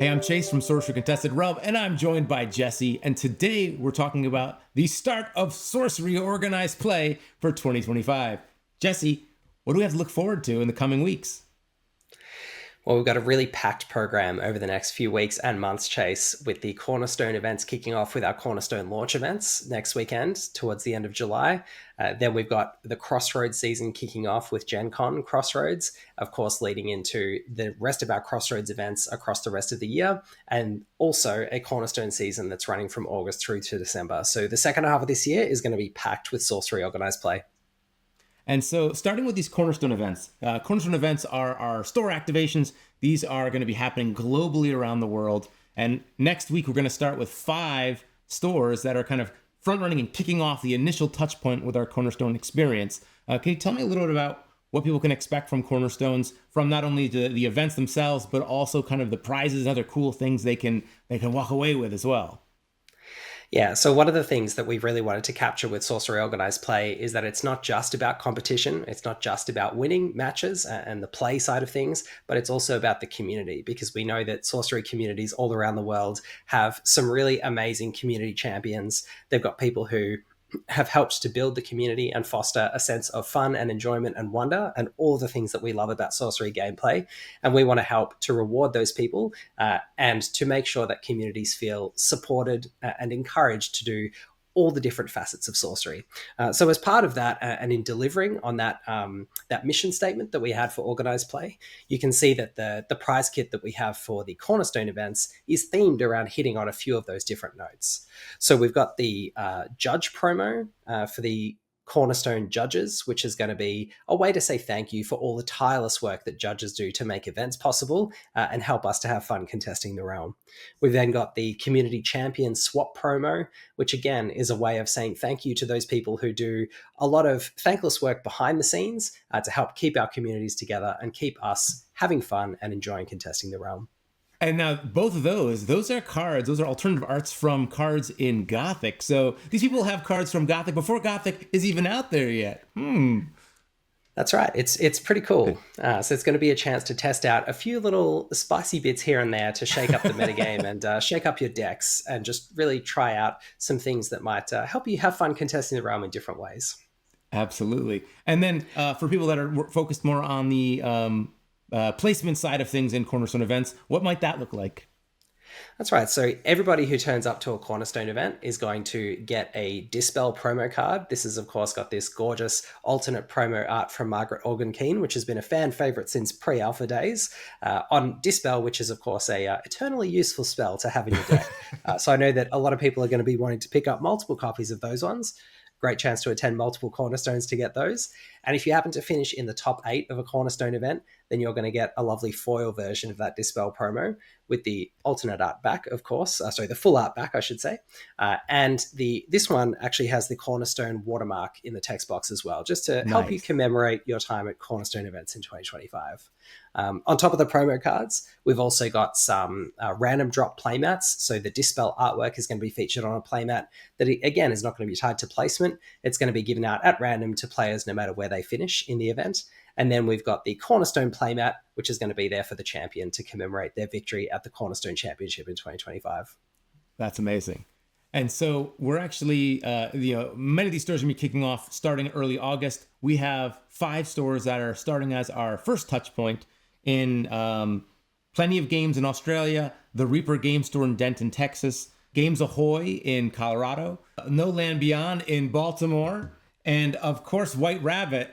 Hey, I'm Chase from Sorcery Contested Realm, and I'm joined by Jesse. And today we're talking about the start of Sorcery organized play for 2025. Jesse, what do we have to look forward to in the coming weeks? Well, we've got a really packed program over the next few weeks and months, Chase, with the Cornerstone events kicking off with our Cornerstone launch events next weekend towards the end of July. Then we've got the Crossroads season kicking off with Gen Con Crossroads, of course, leading into the rest of our Crossroads events across the rest of the year, and also a Cornerstone season that's running from August through to December. So the second half of this year is going to be packed with Sorcery organized play. And so, starting with these Cornerstone events are our store activations. These are going to be happening globally around the world. And next week, we're going to start with 5 stores that are kind of front running and kicking off the initial touch point with our Cornerstone experience. Can you tell me a little bit about what people can expect from Cornerstones, from not only the events themselves, but also kind of the prizes and other cool things they can walk away with as well? Yeah, so one of the things that we really wanted to capture with Sorcery Organized Play is that it's not just about competition, it's not just about winning matches and the play side of things, but it's also about the community, because we know that Sorcery communities all around the world have some really amazing community champions. They've got people who have helped to build the community and foster a sense of fun and enjoyment and wonder and all the things that we love about Sorcery gameplay. And we want to help to reward those people and to make sure that communities feel supported and encouraged to do all the different facets of Sorcery. So as part of that, and in delivering on that mission statement that we had for organized play, you can see that the prize kit that we have for the Cornerstone events is themed around hitting on a few of those different notes. So we've got the judge promo for the Cornerstone judges, which is going to be a way to say thank you for all the tireless work that judges do to make events possible and help us to have fun contesting the realm. We've then got the community champion swap promo, which again is a way of saying thank you to those people who do a lot of thankless work behind the scenes to help keep our communities together and keep us having fun and enjoying contesting the realm. And now both of those are cards. Those are alternative arts from cards in Gothic. So these people have cards from Gothic before Gothic is even out there yet. That's right. It's pretty cool. So it's going to be a chance to test out a few little spicy bits here and there to shake up the metagame and shake up your decks and just really try out some things that might help you have fun contesting the realm in different ways. Absolutely. And then for people that are focused more on the placement side of things in Cornerstone events, what might that look like? That's right. So everybody who turns up to a Cornerstone event is going to get a Dispel promo card. This has, of course, got this gorgeous alternate promo art from Margaret Organ-Keen, which has been a fan favorite since pre-alpha days, on Dispel, which is, of course, a eternally useful spell to have in your deck. So I know that a lot of people are going to be wanting to pick up multiple copies of those ones. Great chance to attend multiple Cornerstones to get those. And if you happen to finish in the top 8 of a Cornerstone event, then you're going to get a lovely foil version of that Dispel promo with the alternate art back, of course. The full art back, I should say. And this one actually has the Cornerstone watermark in the text box as well, just to help you Nice. commemorate your time at Cornerstone events in 2025. On top of the promo cards, we've also got some random drop playmats. So the Dispel artwork is going to be featured on a playmat that, again, is not going to be tied to placement. It's going to be given out at random to players no matter where they finish in the event. And then we've got the Cornerstone playmat, which is going to be there for the champion to commemorate their victory at the Cornerstone Championship in 2025. That's amazing. And so we're actually, many of these stores are going to be kicking off starting early August. We have 5 stores that are starting as our first touch point in Plenty of Games in Australia, the Reaper Game Store in Denton, Texas, Games Ahoy in Colorado, No Land Beyond in Baltimore, and of course, White Rabbit.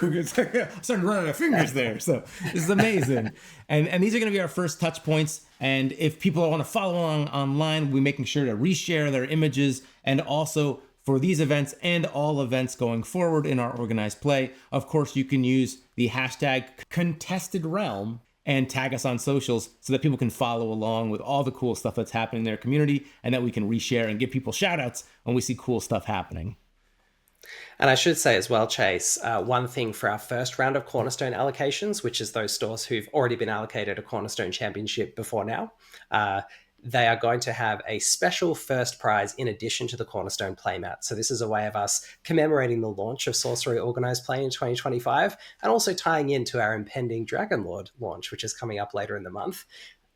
I'm starting to run out of fingers there. So this is amazing. And these are going to be our first touch points. And if people want to follow along online, we're making sure to reshare their images. And also for these events and all events going forward in our organized play, of course, you can use the hashtag contested realm and tag us on socials so that people can follow along with all the cool stuff that's happening in their community and that we can reshare and give people shout outs when we see cool stuff happening. And I should say as well, Chase, one thing for our first round of Cornerstone allocations, which is those stores who've already been allocated a Cornerstone Championship before now, they are going to have a special first prize in addition to the Cornerstone playmat. So this is a way of us commemorating the launch of Sorcery Organized Play in 2025 and also tying into our impending Dragon Lord launch, which is coming up later in the month.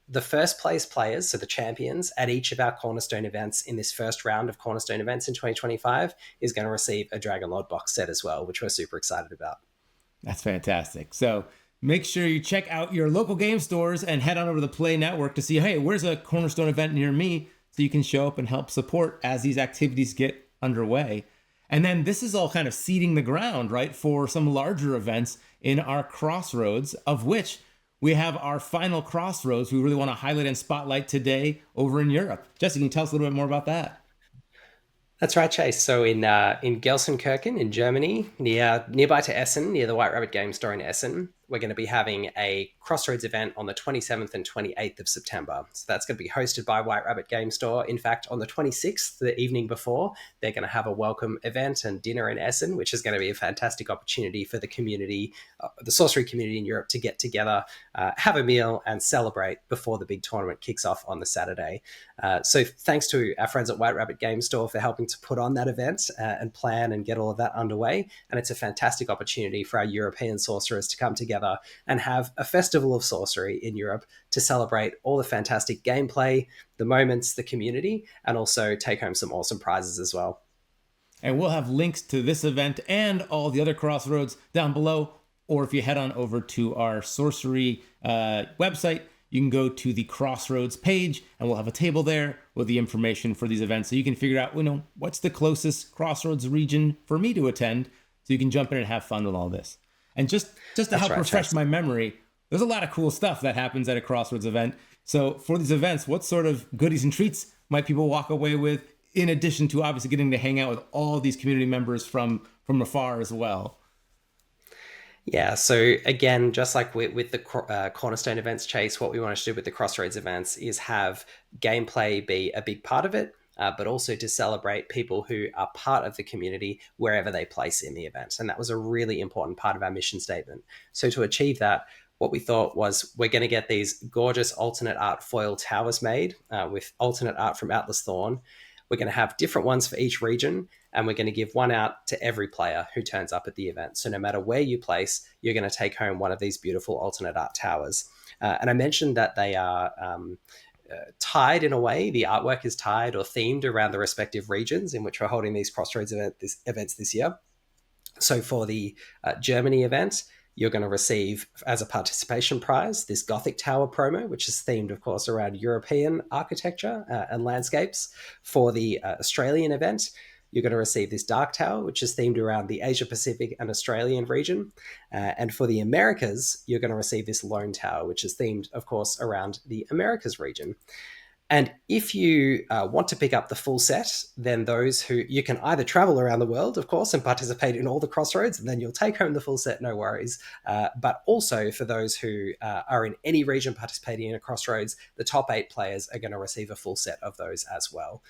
the first place players, so the champions at each of our Cornerstone events in this first round of Cornerstone events in 2025, is going to receive a Dragon Lord box set as well, which we're super excited about. That's fantastic. So make sure you check out your local game stores and head on over to the Play Network to see, hey, where's a Cornerstone event near me, so you can show up and help support as these activities get underway. And then this is all kind of seeding the ground, right, for some larger events in our Crossroads, of which we have our final Crossroads we really want to highlight and spotlight today over in Europe. Jesse, can you tell us a little bit more about that? That's right, Chase. So in Gelsenkirchen in Germany, nearby to Essen, near the White Rabbit Game Store in Essen, we're going to be having a Crossroads event on the 27th and 28th of September. So that's going to be hosted by White Rabbit Game Store. In fact, on the 26th, the evening before, they're going to have a welcome event and dinner in Essen, which is going to be a fantastic opportunity for the community, the sorcery community in Europe, to get together, have a meal, and celebrate before the big tournament kicks off on the Saturday. So thanks to our friends at White Rabbit Game Store for helping to put on that event and plan and get all of that underway. And it's a fantastic opportunity for our European sorcerers to come together and have a festival of sorcery in Europe to celebrate all the fantastic gameplay, the moments, the community, and also take home some awesome prizes as well. And we'll have links to this event and all the other Crossroads down below. Or if you head on over to our sorcery website, you can go to the Crossroads page and we'll have a table there with the information for these events. So you can figure out, what's the closest Crossroads region for me to attend, so you can jump in and have fun with all this. And just to help refresh my memory, there's a lot of cool stuff that happens at a Crossroads event. So for these events, what sort of goodies and treats might people walk away with, in addition to obviously getting to hang out with all these community members from afar as well? Yeah, so again, just like with the Cornerstone events, Chase, what we want to do with the Crossroads events is have gameplay be a big part of it, but also to celebrate people who are part of the community wherever they place in the event. And that was a really important part of our mission statement. So to achieve that, what we thought was we're going to get these gorgeous alternate art foil towers made with alternate art from Atlas Thorn. We're going to have different ones for each region, and we're going to give one out to every player who turns up at the event. So no matter where you place, you're going to take home one of these beautiful alternate art towers. And I mentioned that they are tied in a way. The artwork is tied or themed around the respective regions in which we're holding these Crossroads events this year. So for the Germany event, you're going to receive, as a participation prize, this Gothic Tower promo, which is themed, of course, around European architecture and landscapes. For the Australian event, you're going to receive this Dark Tower, which is themed around the Asia Pacific and Australian region. And for the Americas, you're going to receive this Lone Tower, which is themed, of course, around the Americas region. And if you want to pick up the full set, then you can either travel around the world, of course, and participate in all the Crossroads, and then you'll take home the full set, no worries. But also for those who are in any region participating in a Crossroads, the top 8 players are going to receive a full set of those as well.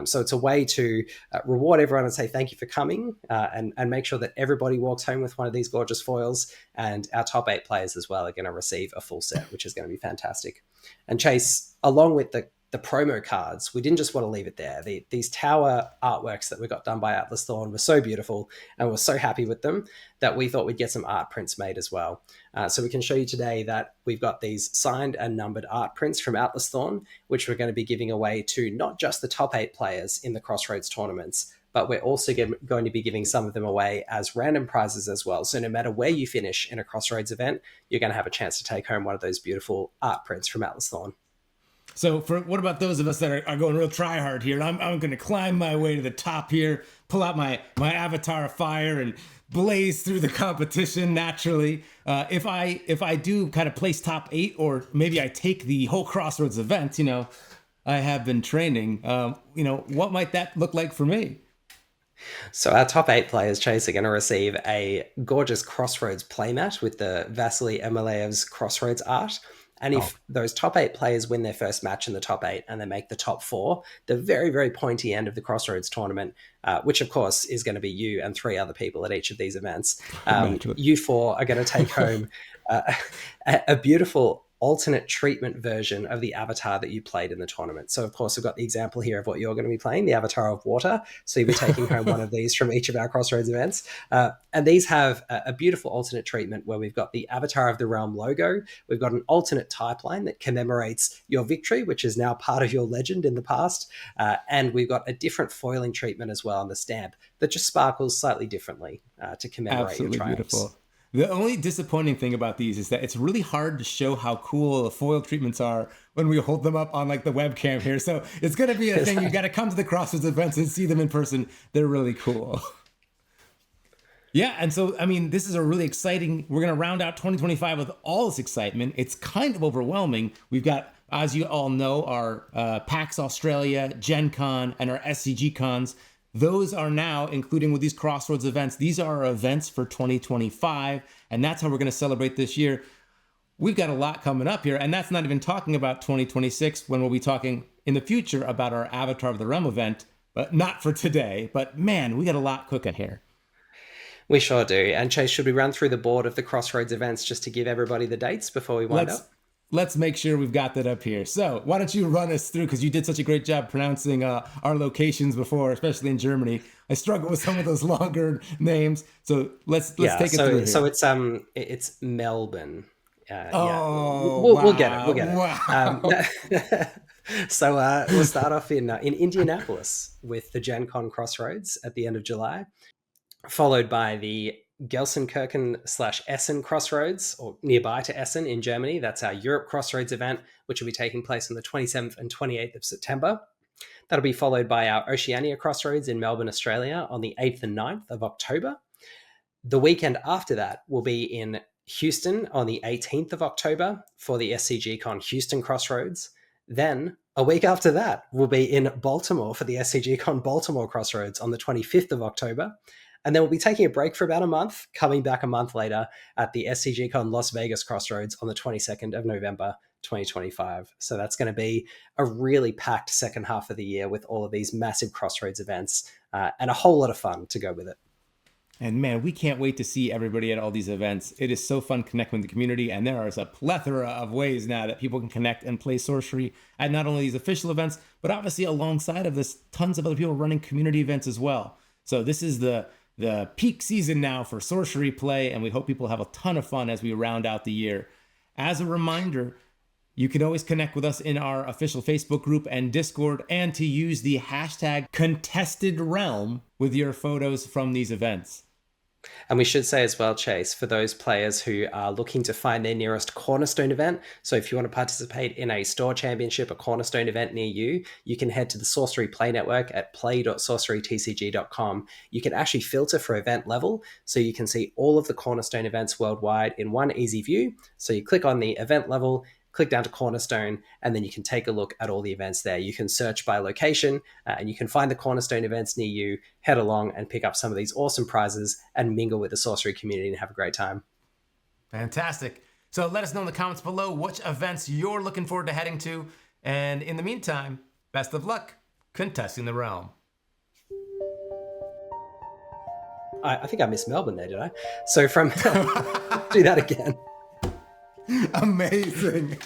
So it's a way to reward everyone and say thank you for coming, and make sure that everybody walks home with one of these gorgeous foils, and our top 8 players as well are going to receive a full set, which is going to be fantastic. And Chase, along with the promo cards, we didn't just want to leave it there. These tower artworks that we got done by Atlas Thorn were so beautiful, and we're so happy with them that we thought we'd get some art prints made as well. So we can show you today that we've got these signed and numbered art prints from Atlas Thorn, which we're going to be giving away to not just the top 8 players in the Crossroads tournaments, but we're also going to be giving some of them away as random prizes as well. So no matter where you finish in a Crossroads event, you're going to have a chance to take home one of those beautiful art prints from Atlas Thorn. So what about those of us that are going real try hard here? I'm going to climb my way to the top here, pull out my avatar of fire and blaze through the competition naturally. If I do kind of place top 8, or maybe I take the whole Crossroads event, I have been training. What might that look like for me? So our top 8 players, Chase, are going to receive a gorgeous Crossroads playmat with the Vasily Emilyev's Crossroads art. And if those top 8 players win their first match in the top 8 and they make the top 4, the very, very pointy end of the Crossroads tournament, which of course is going to be you and 3 other people at each of these events, you 4 are going to take home a beautiful alternate treatment version of the avatar that you played in the tournament. So, of course, I've got the example here of what you're going to be playing, the avatar of water. So you'll be taking home one of these from each of our Crossroads events. And these have a beautiful alternate treatment where we've got the Avatar of the Realm logo. We've got an alternate type line that commemorates your victory, which is now part of your legend in the past. And we've got a different foiling treatment as well on the stamp that just sparkles slightly differently to commemorate your triumphs. Beautiful. The only disappointing thing about these is that it's really hard to show how cool the foil treatments are when we hold them up on like the webcam here. So it's going to be a thing. You got to come to the Crossroads events and see them in person. They're really cool. Yeah. And so, I mean, this is a really exciting, we're going to round out 2025 with all this excitement. It's kind of overwhelming. We've got, as you all know, our PAX Australia, Gen Con, and our SCG cons. Those are now, including with these Crossroads events, these are our events for 2025, and that's how we're going to celebrate this year. We've got a lot coming up here, and that's not even talking about 2026, when we'll be talking in the future about our Avatar of the Realm event, but not for today. But man, we got a lot cooking here. We sure do. And Chase, should we run through the board of the Crossroads events just to give everybody the dates before we wind up? Let's make sure we've got that up here. So why don't you run us through, because you did such a great job pronouncing our locations before, especially in Germany. I struggle with some of those longer names. So let's take it through here. So it's Melbourne. Wow. We'll get it. We'll get it. Wow. So we'll start off in Indianapolis with the Gen Con Crossroads at the end of July, followed by the Gelsenkirchen/Essen Crossroads, or nearby to Essen in Germany. That's our Europe Crossroads event, which will be taking place on the 27th and 28th of September. That'll be followed by our Oceania Crossroads in Melbourne, Australia on the 8th and 9th of October. The weekend after that will be in Houston on the 18th of October for the SCG Con Houston Crossroads. Then a week after that, we'll be in Baltimore for the SCG Con Baltimore Crossroads on the 25th of October. And then we'll be taking a break for about a month, coming back a month later at the SCG Con Las Vegas Crossroads on the 22nd of November, 2025. So that's going to be a really packed second half of the year with all of these massive Crossroads events and a whole lot of fun to go with it. And man, we can't wait to see everybody at all these events. It is so fun connecting with the community, and there is a plethora of ways now that people can connect and play Sorcery at not only these official events, but obviously alongside of this, tons of other people running community events as well. So this is the peak season now for Sorcery play, and we hope people have a ton of fun as we round out the year. As a reminder, you can always connect with us in our official Facebook group and Discord, and to use the hashtag #ContestedRealm with your photos from these events. And we should say as well, Chase, for those players who are looking to find their nearest Cornerstone event, so if you want to participate in a store championship, a Cornerstone event near you, you can head to the Sorcery Play Network at play.sorcerytcg.com. You can actually filter for event level, so you can see all of the Cornerstone events worldwide in one easy view. So you click on the event level, click down to Cornerstone, and then you can take a look at all the events there. You can search by location, and you can find the Cornerstone events near you, head along and pick up some of these awesome prizes and mingle with the Sorcery community and have a great time. Fantastic. So let us know in the comments below which events you're looking forward to heading to. And in the meantime, best of luck contesting the realm. I think I missed Melbourne there, did I? So from... do that again. Amazing.